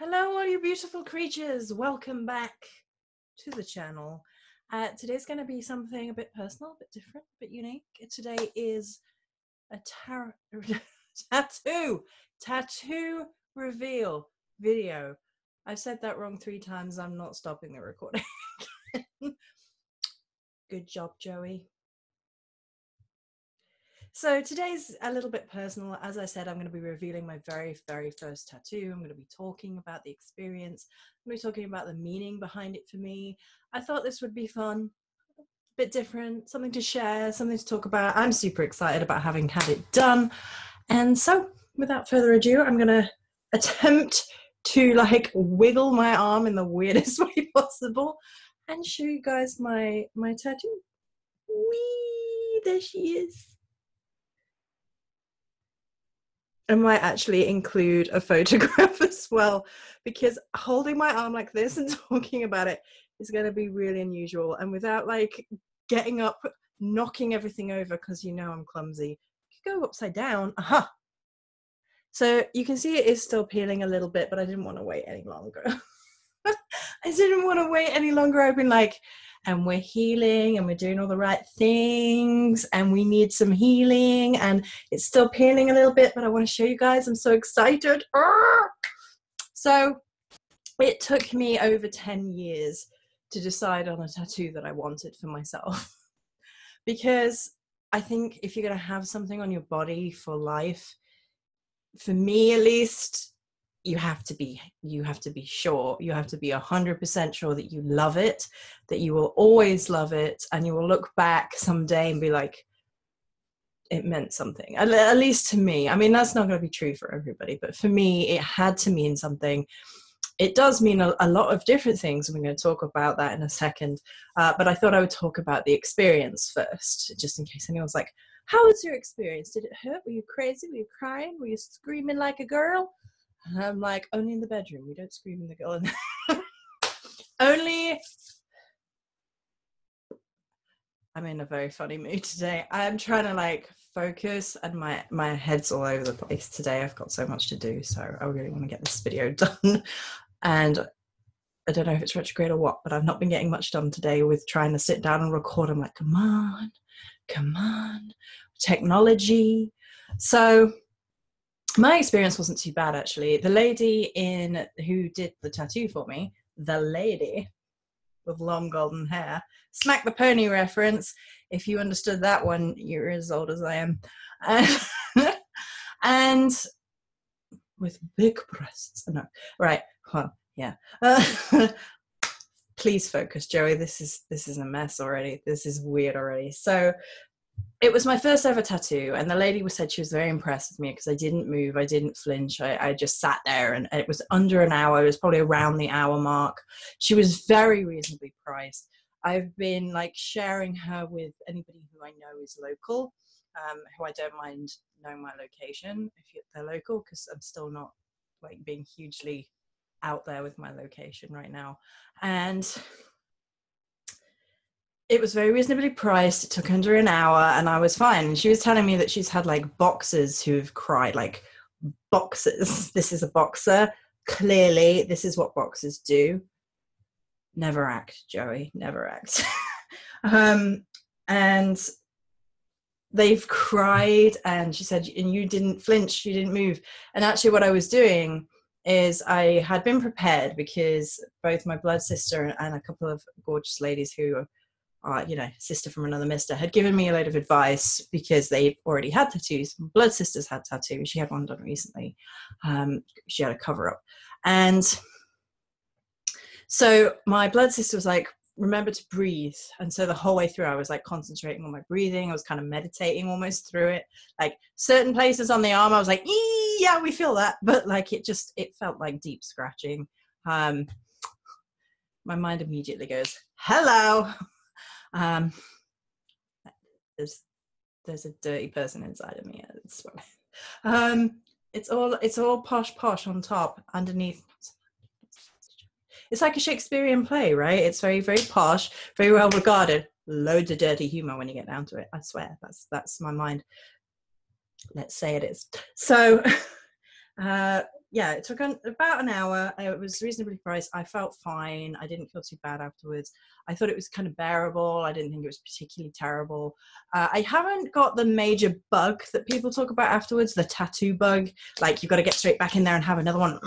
Hello, all you beautiful creatures. Welcome back to the channel. Today's going to be something a bit personal, a bit different, a bit unique. Today is a tattoo reveal video. I've said that wrong 3 times. I'm not stopping the recording. Good job, Joey. So today's a little bit personal. As I said, I'm going to be revealing my very first tattoo. I'm going to be talking about the experience. I'm going to be talking about the meaning behind it for me. I thought this would be fun, a bit different, something to share, something to talk about. I'm super excited about having had it done. And so without further ado, I'm going to attempt to wiggle my arm in the weirdest way possible and show you guys my tattoo. Whee! There she is. I might actually include a photograph as well, because holding my arm like this and talking about it is going to be really unusual. And without getting up, knocking everything over, because I'm clumsy, you go upside down. Aha! So you can see it is still peeling a little bit, but I didn't want to wait any longer. I've been and we're healing and we're doing all the right things and we need some healing and it's still peeling a little bit, but I want to show you guys. I'm so excited. So it took me over 10 years to decide on a tattoo that I wanted for myself. Because I think if you're going to have something on your body for life, for me at least, you have to be sure, you have to be 100% sure that you love it, that you will always love it, and you will look back someday and be like, it meant something. At least to me. I mean, that's not going to be true for everybody, but for me, it had to mean something. It does mean a lot of different things, and we're going to talk about that in a second. But I thought I would talk about the experience first, just in case anyone's like, how was your experience? Did it hurt? Were you crazy? Were you crying? Were you screaming like a girl? And I'm like, only in the bedroom. We don't scream in the girl. Only. I'm in a very funny mood today. I'm trying to focus, and my head's all over the place today. I've got so much to do, so I really want to get this video done. And I don't know if it's retrograde or what, but I've not been getting much done today with trying to sit down and record. I'm like, come on, technology. So my experience wasn't too bad, actually. The lady who did the tattoo for me, the lady with long golden hair, Smack the Pony reference. If you understood that one, you're as old as I am. And with big breasts. No, right. Well, yeah. Please focus, Joey. This is a mess already. This is weird already. So it was my first ever tattoo, and the lady said she was very impressed with me because I didn't move, I didn't flinch, I just sat there, and it was under an hour. It was probably around the hour mark. She was very reasonably priced. I've been sharing her with anybody who I know is local, who I don't mind knowing my location if they're local, because I'm still not being hugely out there with my location right now. And it was very reasonably priced. It took under an hour and I was fine. And she was telling me that she's had boxers who've cried, boxers. This is a boxer. Clearly, this is what boxers do. Never act, Joey, never act. And they've cried, and she said, and you didn't flinch, you didn't move. And actually what I was doing is I had been prepared, because both my blood sister and a couple of gorgeous ladies who sister from another mister, had given me a load of advice, because they already had tattoos. My blood sister's had tattoos. She had one done recently. She had a cover up. And so my blood sister was like, remember to breathe. And so the whole way through, I was concentrating on my breathing. I was kind of meditating almost through it. Certain places on the arm, I was like, yeah, we feel that. But it felt like deep scratching. My mind immediately goes, hello. There's a dirty person inside of me. It's all posh on top. Underneath, it's like a Shakespearean play, right? It's very, very posh, very well regarded. Loads of dirty humor when you get down to it. I swear, that's my mind. Let's say it is. So yeah, it took about an hour. It was reasonably priced. I felt fine. I didn't feel too bad afterwards. I thought it was kind of bearable. I didn't think it was particularly terrible. I haven't got the major bug that people talk about afterwards, the tattoo bug. Like, you've got to get straight back in there and have another one.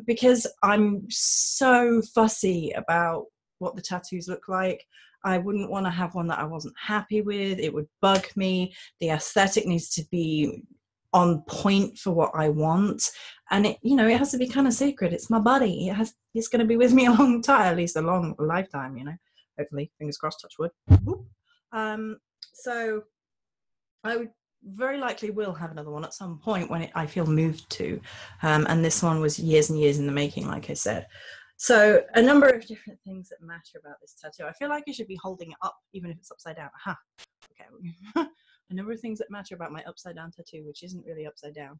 Because I'm so fussy about what the tattoos look like. I wouldn't want to have one that I wasn't happy with. It would bug me. The aesthetic needs to be on point for what I want. And it, you know, it has to be kind of sacred. It's my body. It's going to be with me a long time, at least a long lifetime, you know, hopefully, fingers crossed, touch wood. So I would very likely will have another one at some point when I feel moved to. And this one was years and years in the making, like I said. So a number of different things that matter about this tattoo. I feel like I should be holding it up, even if it's upside down. Aha. Okay. A number of things that matter about my upside down tattoo, which isn't really upside down.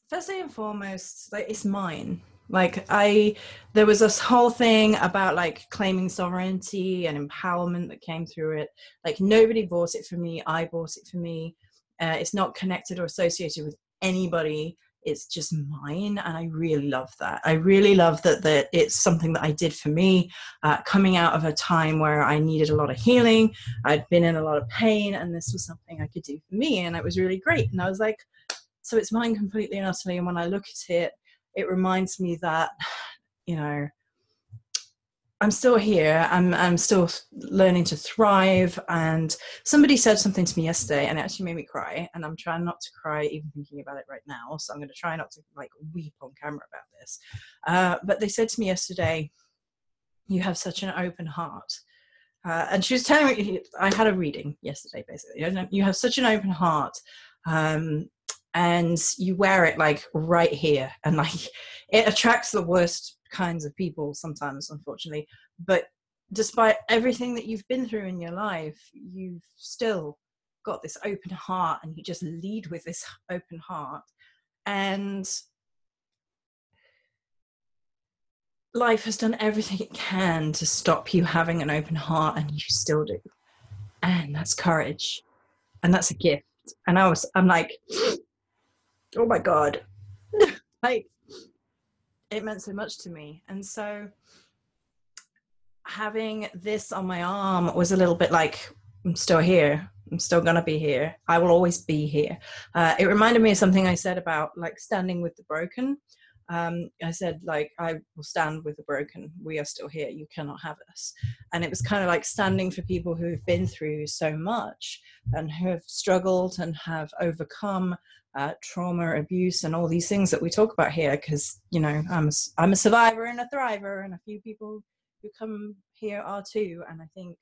Firstly and foremost, like, it's mine. Like, there was this whole thing about like claiming sovereignty and empowerment that came through it. Like, nobody bought it for me. I bought it for me. It's not connected or associated with anybody. It's just mine, and I really love that. I really love that it's something that I did for me, coming out of a time where I needed a lot of healing. I'd been in a lot of pain, and this was something I could do for me, and it was really great. And I was like, so it's mine completely and utterly. And when I look at it, it reminds me that, you know, I'm still here. I'm still learning to thrive. And somebody said something to me yesterday, and it actually made me cry. And I'm trying not to cry even thinking about it right now. So I'm going to try not to like weep on camera about this. But they said to me yesterday, "You have such an open heart." And she was telling me, I had a reading yesterday, basically. You have such an open heart. And you wear it like right here, and like it attracts the worst kinds of people sometimes, unfortunately. But despite everything that you've been through in your life, you've still got this open heart, and you just lead with this open heart. And life has done everything it can to stop you having an open heart, and you still do. And that's courage, and that's a gift. And I'm like, oh my God, like, it meant so much to me. And so having this on my arm was a little bit like, I'm still here. I'm still going to be here. I will always be here. It reminded me of something I said about like standing with the broken. I said, like, I will stand with the broken. We are still here. You cannot have us. And it was kind of like standing for people who've been through so much and who have struggled and have overcome trauma, abuse, and all these things that we talk about here. Because, you know, I'm a survivor and a thriver, and a few people who come here are too. And I think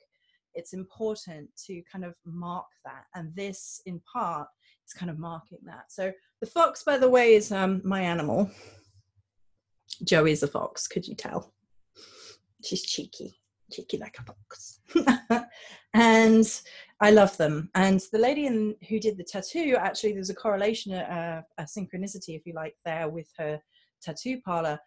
it's important to kind of mark that. And this, in part, is kind of marking that. So the fox, by the way, is my animal. Joey's a fox, could you tell? She's cheeky like a fox. And I love them. And the lady who did the tattoo, actually, there's a correlation, a synchronicity, if you like, there with her tattoo parlor,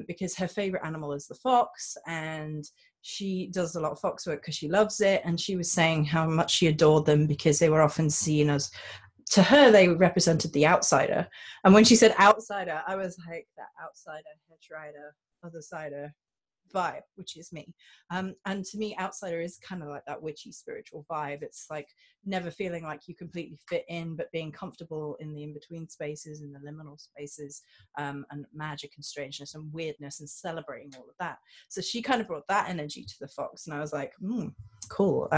because her favorite animal is the fox, and she does a lot of fox work because she loves it. And she was saying how much she adored them because they were often seen as, to her, they represented the outsider. And when she said outsider, I was like, that outsider, hedge rider, other sider vibe, which is me. And to me, outsider is kind of like that witchy spiritual vibe. It's like never feeling like you completely fit in, but being comfortable in the in-between spaces, in the liminal spaces, and magic and strangeness and weirdness, and celebrating all of that. So she kind of brought that energy to the fox, and I was like, cool.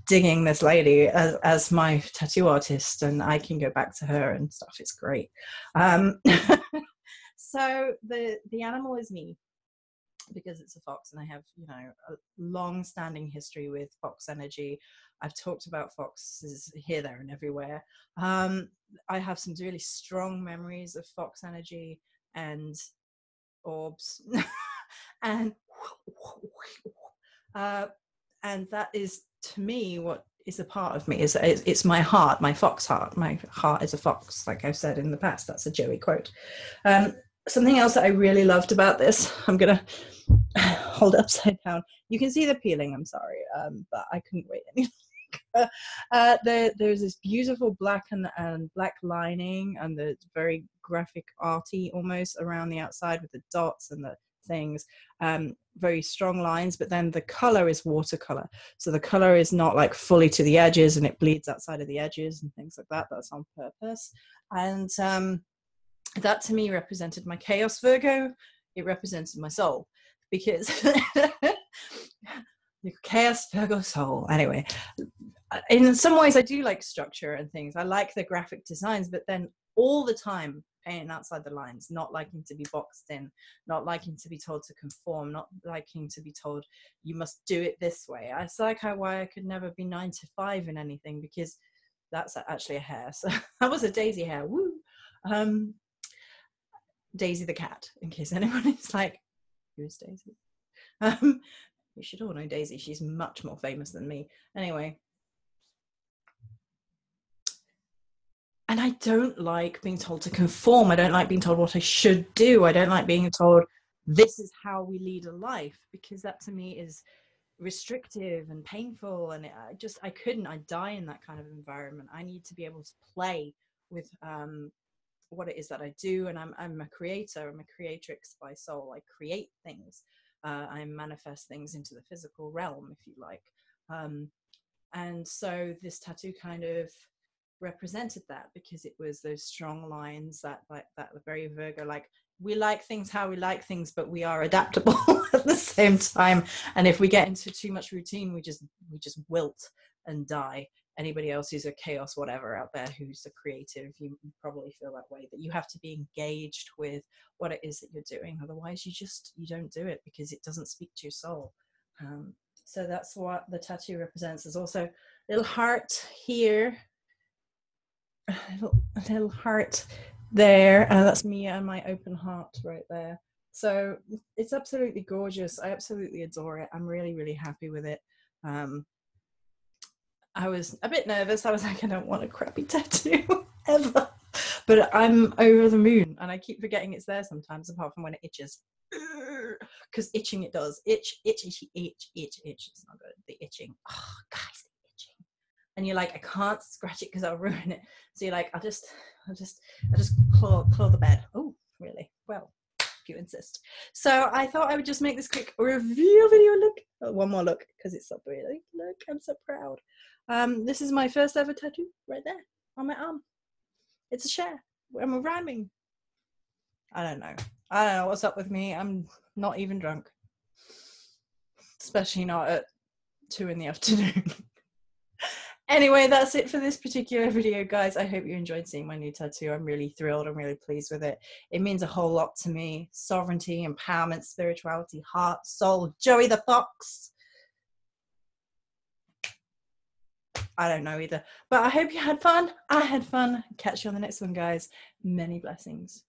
Digging this lady as my tattoo artist, and I can go back to her and stuff. It's great. So the animal is me, because it's a fox, and I have, you know, a long-standing history with fox energy. I've talked about foxes here, there, and everywhere. I have some really strong memories of fox energy and orbs, and that is, to me, what is a part of me. It's my heart, my fox heart. My heart is a fox, like I've said in the past. That's a Joey quote. Something else that I really loved about this, I'm gonna hold it upside down. You can see the peeling, I'm sorry, but I couldn't wait any There's this beautiful black and black lining, and the very graphic arty almost around the outside with the dots and the things, very strong lines, but then the color is watercolor, so the color is not like fully to the edges and it bleeds outside of the edges and things like that. That's on purpose. And that to me represented my chaos Virgo. It represented my soul, because the chaos Virgo soul. Anyway, in some ways I do like structure and things. I like the graphic designs, but then all the time painting outside the lines, not liking to be boxed in, not liking to be told to conform, not liking to be told you must do it this way. It's like why I could never be 9 to 5 in anything, because that's actually a hair. So that was a Daisy hair. Woo. Daisy the cat, in case anyone is like, who's Daisy? You should all know Daisy. She's much more famous than me. Anyway. And I don't like being told to conform. I don't like being told what I should do. I don't like being told this is how we lead a life, because that to me is restrictive and painful. And I couldn't. I die in that kind of environment. I need to be able to play with what it is that I do. And I'm a creator. I'm a creatrix by soul. I create things. I manifest things into the physical realm, if you like. And so this tattoo kind of represented that, because it was those strong lines that very Virgo, like, we like things how we like things, but we are adaptable at the same time. And if we get into too much routine, we just wilt and die. Anybody else who's a chaos whatever out there, who's a creative, you probably feel that way, that you have to be engaged with what it is that you're doing. Otherwise you don't do it, because it doesn't speak to your soul. So that's what the tattoo represents. There's also a little heart here, a little heart there. That's me and my open heart right there. So it's absolutely gorgeous. I absolutely adore it. I'm really, really happy with it. I was a bit nervous. I was like, I don't want a crappy tattoo ever. But I'm over the moon, and I keep forgetting it's there sometimes, apart from when it itches. Because itching it does. Itch. It's not good. The itching. Oh, guys, the itching. And you're like, I can't scratch it because I'll ruin it. So you're like, I'll just claw the bed. Oh, really? Well, if you insist. So I thought I would just make this quick review video. Look, one more look, because it's so pretty. Look, I'm so proud. This is my first ever tattoo right there on my arm. It's a share. I'm rhyming. I don't know what's up with me. I'm not even drunk, especially not at 2 p.m. Anyway, that's it for this particular video, guys. I hope you enjoyed seeing my new tattoo. I'm really thrilled. I'm really pleased with it. It means a whole lot to me. Sovereignty, empowerment, spirituality, heart, soul, Joey the Fox. I don't know either, but I hope you had fun. I had fun. Catch you on the next one, guys. Many blessings.